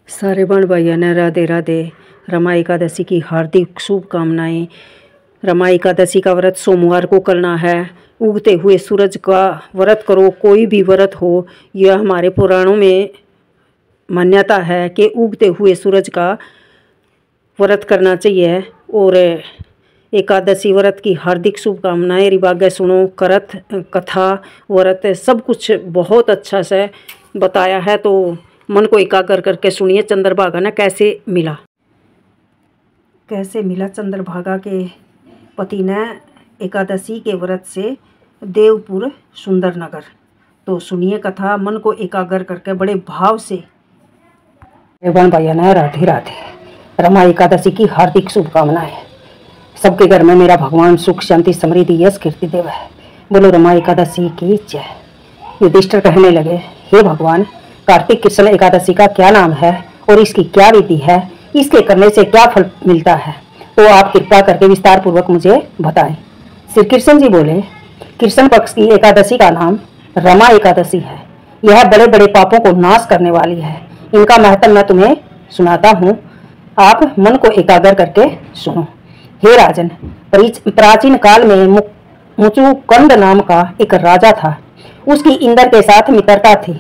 सारे बहन भाइयों ने राधे राधे। रमा एकादशी की हार्दिक शुभकामनाएं। रमा एकादशी का व्रत सोमवार को करना है। उगते हुए सूरज का व्रत करो, कोई भी व्रत हो। यह हमारे पुराणों में मान्यता है कि उगते हुए सूरज का व्रत करना चाहिए। और एकादशी व्रत की हार्दिक शुभकामनाएं। रिवागे सुनो, करत कथा व्रत सब कुछ बहुत अच्छा से बताया है, तो मन को एकाग्र करके सुनिए। चंद्रभागा ने कैसे मिला चंद्रभागा के पति ने एकादशी के व्रत से देवपुर सुंदर नगर। तो सुनिए कथा मन को एकाग्र करके बड़े भाव से। बहन भाइयों ने राधे राधे। रमा एकादशी की हार्दिक शुभकामनाएं। सबके घर में मेरा भगवान सुख शांति समृद्धि यश कीर्ति देव है। बोलो रमा एकादशी की जय। युधिष्ठिर कहने लगे, हे भगवान, कार्तिक कृष्ण एकादशी का क्या नाम है और इसकी क्या विधि है, इसके करने से क्या फल मिलता है, तो आप कृपा करके विस्तार पूर्वक मुझे बताएं। श्री कृष्ण जी बोले, कृष्ण पक्ष की एकादशी का नाम रमा एकादशी है। यह बड़े बड़े पापों को नाश करने वाली है। इनका महत्व मैं तुम्हें सुनाता हूँ, आप मन को एकाग्र करके सुनो। हे राजन, प्राचीन काल में मुचुकुंद नाम का एक राजा था। उसकी इंद्र के साथ मित्रता थी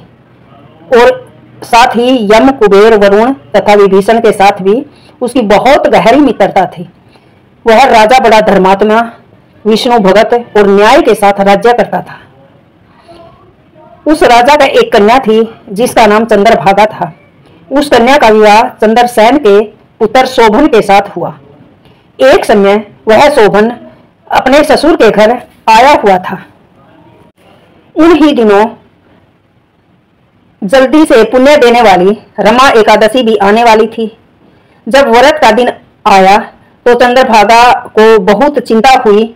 और साथ ही यम, कुबेर, वरुण तथा विभीषण के साथ भी उसकी बहुत गहरी मित्रता थी। वह राजा बड़ा धर्मात्मा, विष्णु भगत और न्याय के साथ राज्य करता था। उस राजा का एक कन्या थी जिसका नाम चंद्रभागा था। उस कन्या का विवाह चंद्रसेन के पुत्र शोभन के साथ हुआ। एक समय वह शोभन अपने ससुर के घर आया हुआ था। उन्हीं दिनों जल्दी से पुण्य देने वाली रमा एकादशी भी आने वाली थी। जब व्रत का दिन आया तो चंद्रभागा को बहुत चिंता हुई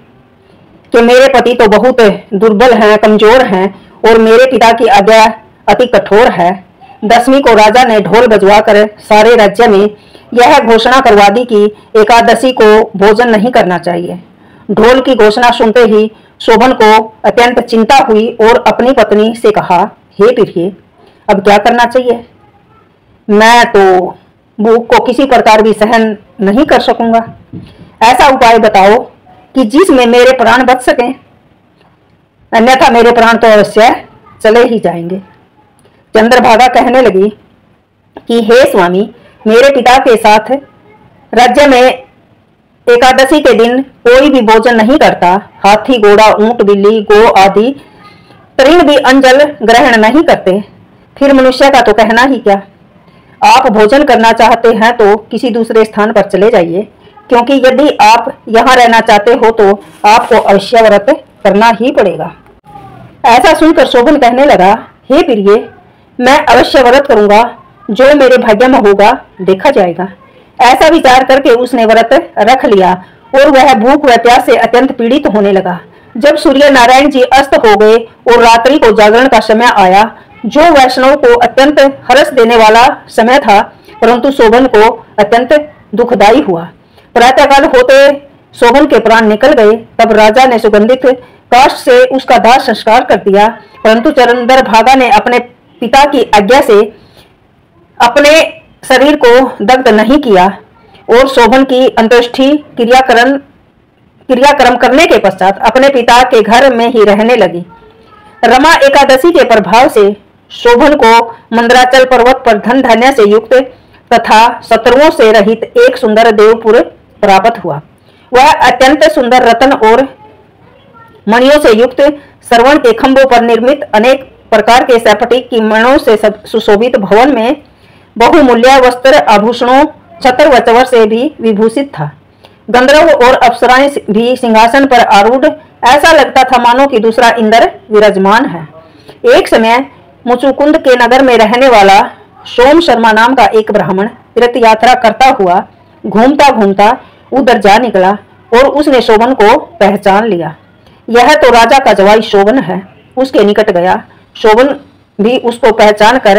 कि मेरे पति तो बहुत दुर्बल हैं, कमजोर हैं और मेरे पिता की आज्ञा अति कठोर है। दसवीं को राजा ने ढोल बजवाकर सारे राज्य में यह घोषणा करवा दी कि एकादशी को भोजन नहीं करना चाहिए। ढोल की घोषणा सुनते ही शोभन को अत्यंत चिंता हुई और अपनी पत्नी से कहा, हे प्रिय, अब क्या करना चाहिए? मैं तो भूख को किसी प्रकार भी सहन नहीं कर सकूंगा। ऐसा उपाय बताओ कि जिसमें मेरे प्राण बच सकें, अन्यथा मेरे प्राण तो अवश्य चले ही जाएंगे। चंद्रभागा कहने लगी कि हे स्वामी, मेरे पिता के साथ राज्य में एकादशी के दिन कोई भी भोजन नहीं करता। हाथी, घोड़ा, ऊंट, बिल्ली, गो आदि तृण भी अन्न ग्रहण नहीं करते। फिर मनुष्य का तो कहना ही क्या। आप भोजन करना चाहते हैं तो किसी दूसरे स्थान पर चले जाइए, क्योंकि यदि आप यहाँ रहना चाहते हो तो आपको अवश्य व्रत करना ही पड़ेगा। ऐसा सुनकर शोभन कहने लगा, हे प्रिय, मैं अवश्य व्रत करूंगा, जो मेरे भाग्य में होगा देखा जाएगा। ऐसा विचार करके उसने व्रत रख लिया और वह भूख व प्यास से अत्यंत पीड़ित होने लगा। जब सूर्य नारायण जी अस्त हो गए और रात्रि को जागरण का समय आया, जो वैष्णव को अत्यंत हर्ष देने वाला समय था, परंतु शोभन को अत्यंत दुखदायी हुआ। प्रातःकाल होते शोभन के प्राण निकल गए। तब राजा ने सुगंधित काष्ठ से उसका दाह संस्कार कर दिया, परंतु चंद्रभागा ने अपने पिता की आज्ञा से अपने शरीर को दग्ध नहीं किया और शोभन की अंत्येष्टि क्रियाक्रम करने के पश्चात अपने पिता के घर में ही रहने लगी। रमा एकादशी के प्रभाव से शोभन को मंदराचल पर्वत पर धन धान्य से युक्त तथा शत्रुओं से रहित एक सुंदर देवपुर प्राप्त हुआ। वह अत्यंत सुंदर रत्न और मणियों से युक्त श्रवण के खंभों पर निर्मित अनेक प्रकार के स्फटिक की मणों से सुशोभित भवन में बहुमूल्य वस्त्र, आभूषणों, छत्र व चवर से भी विभूषित था। गंधर्व और अप्सराएं भी सिंहासन पर आरूढ़, ऐसा लगता था मानो कि दूसरा इंद्र विराजमान है। एक समय मुचुकुंद के नगर में रहने वाला सोम शर्मा नाम का एक ब्राह्मण तीर्थ यात्रा करता हुआ घूमता घूमता उधर जा निकला और उसने शोभन को पहचान लिया। यह तो राजा का जवाई शोभन है। उसके निकट गया। शोभन भी उसको पहचान कर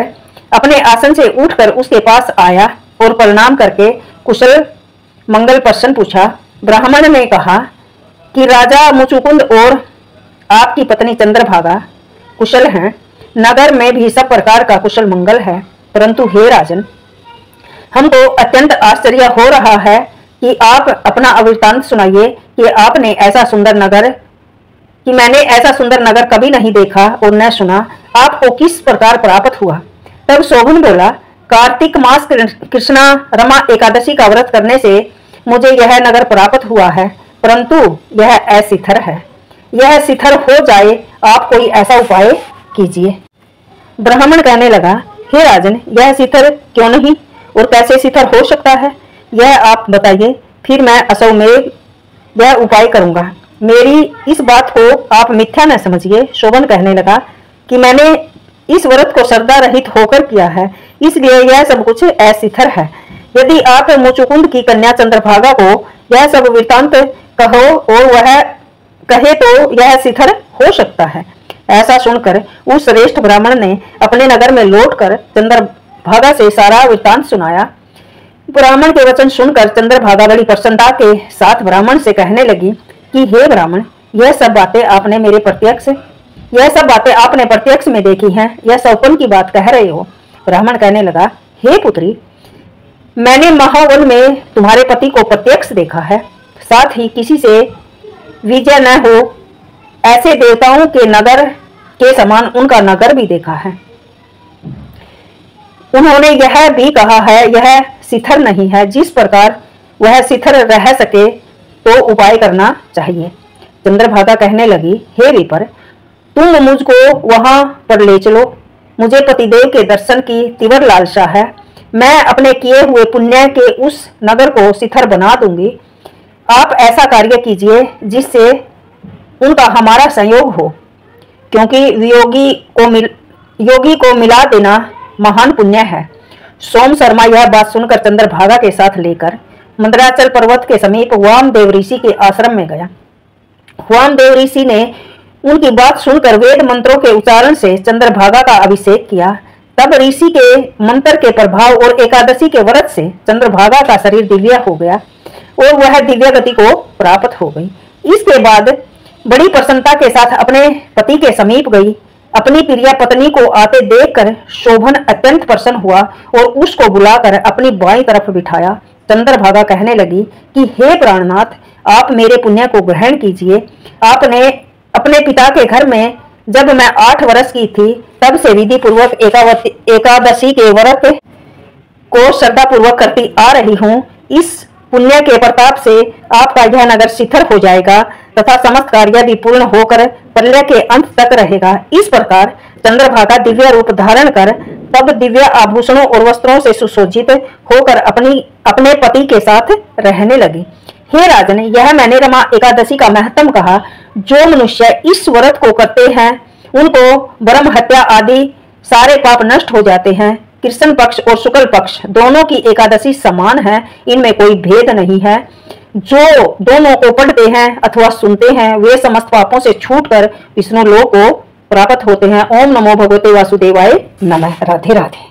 अपने आसन से उठकर उसके पास आया और प्रणाम करके कुशल मंगल प्रश्न पूछा। ब्राह्मण ने कहा कि राजा मुचुकुंद और आपकी पत्नी चंद्रभागा कुशल हैं। नगर में भी सब प्रकार का कुशल मंगल है, परंतु हे राजन, हमको अत्यंत आश्चर्य हो रहा है कि आप अपना वृत्तांत सुनाइए कि आपने ऐसा सुंदर नगर, कि मैंने ऐसा सुंदर नगर कभी नहीं देखा और न सुना, आपको किस प्रकार प्राप्त हुआ। तब शोभन बोला, कार्तिक मास कृष्णा रमा एकादशी का व्रत करने से मुझे यह नगर प्राप्त हुआ है, परंतु यह अशिथिर है। यह शिथिर हो जाए, आप कोई ऐसा उपाय कीजिए। ब्राह्मण कहने लगा, हे राजन, यह शिथिर क्यों नहीं और कैसे शिथिर हो सकता है, यह आप बताइए, फिर मैं असौ में यह उपाय करूंगा। मेरी इस बात को आप मिथ्या न समझिए। शोभन कहने लगा कि मैंने इस व्रत को श्रद्धा रहित होकर किया है, इसलिए यह सब कुछ अशिथिर है। यदि आप मुचुकुंद की कन्या चंद्रभागा को यह सब वृत्तांत कहो और वह कहे तो यह शिथिर हो सकता है। ऐसा सुनकर उस श्रेष्ठ ब्राह्मण ने अपने नगर में लौटकर चंद्रभागा से सारा वृत्तांत सुनाया। ब्राह्मण के वचन सुनकर चंद्रभागा बड़ी प्रसन्नता के साथ ब्राह्मण से कहने लगी कि हे ब्राह्मण, यह सब बातें आपने प्रत्यक्ष में देखी हैं, यह सौपन की बात कह रहे हो। ब्राह्मण कहने लगा, हे पुत्री, मैंने महावन में तुम्हारे पति को प्रत्यक्ष देखा है, साथ ही किसी से विजय न हो ऐसे देवताओं के नगर के समान उनका नगर भी देखा है। उन्होंने यह भी कहा है यह शिथिर नहीं है, जिस प्रकार वह शिथिर रह सके तो उपाय करना चाहिए। चंद्रभागा कहने लगी, हे विपर, तुम मुझको वहां पर ले चलो, मुझे पतिदेव के दर्शन की तीव्र लालसा है। मैं अपने किए हुए पुण्य के उस नगर को शिथिर बना दूंगी। आप ऐसा कार्य कीजिए जिससे उनका हमारा संयोग हो, क्योंकि योगी को मिला देना महान पुण्य है। सोम शर्मा यह बात सुनकर चंद्रभागा के साथ लेकर मंदराचल पर्वत के समीप वामदेव ऋषि के आश्रम में गया। वामदेव ऋषि ने उनकी बात सुनकर वेद मंत्रों के उच्चारण से चंद्रभागा का अभिषेक किया। तब ऋषि के मंत्र के प्रभाव और एकादशी के व्रत से चंद्रभागा का शरीर दिव्य हो गया और वह दिव्य गति को प्राप्त हो गई। इसके बाद बड़ी प्रसन्नता के साथ अपने पति के समीप गई। अपनी प्रिय पत्नी को आते देखकर शोभन अत्यंत प्रसन्न हुआ और उसको बुलाकर अपनी बाईं तरफ बिठाया। चंद्रभागा कहने लगी कि हे प्राणनाथ, आप मेरे पुण्य को ग्रहण कीजिए। आपने अपने पिता के घर में जब मैं 8 वर्ष की थी तब से विधि पूर्वक एकादशी के व्रत को श्रद्धा पूर्वक करती आ रही हूँ। इस पुण्य के प्रताप से आपका यह नगर शिथिर हो जाएगा तथा समस्त कार्य भी पूर्ण होकर प्रलय के अंत तक रहेगा। इस प्रकार चंद्रभागा दिव्य रूप धारण कर तब दिव्य आभूषणों और वस्त्रों से सुसज्जित होकर अपने पति के साथ रहने लगी। हे राजन, यह मैंने रमा एकादशी का महत्व कहा। जो मनुष्य इस व्रत को करते हैं उनको ब्रह्म हत्या आदि सारे पाप नष्ट हो जाते हैं। कृष्ण पक्ष और शुक्ल पक्ष दोनों की एकादशी समान है, इनमें कोई भेद नहीं है। जो दोनों को पढ़ते हैं अथवा सुनते हैं वे समस्त पापों से छूटकर विष्णु लोक को प्राप्त होते हैं। ओम नमो भगवते वासुदेवाय नमः। राधे राधे।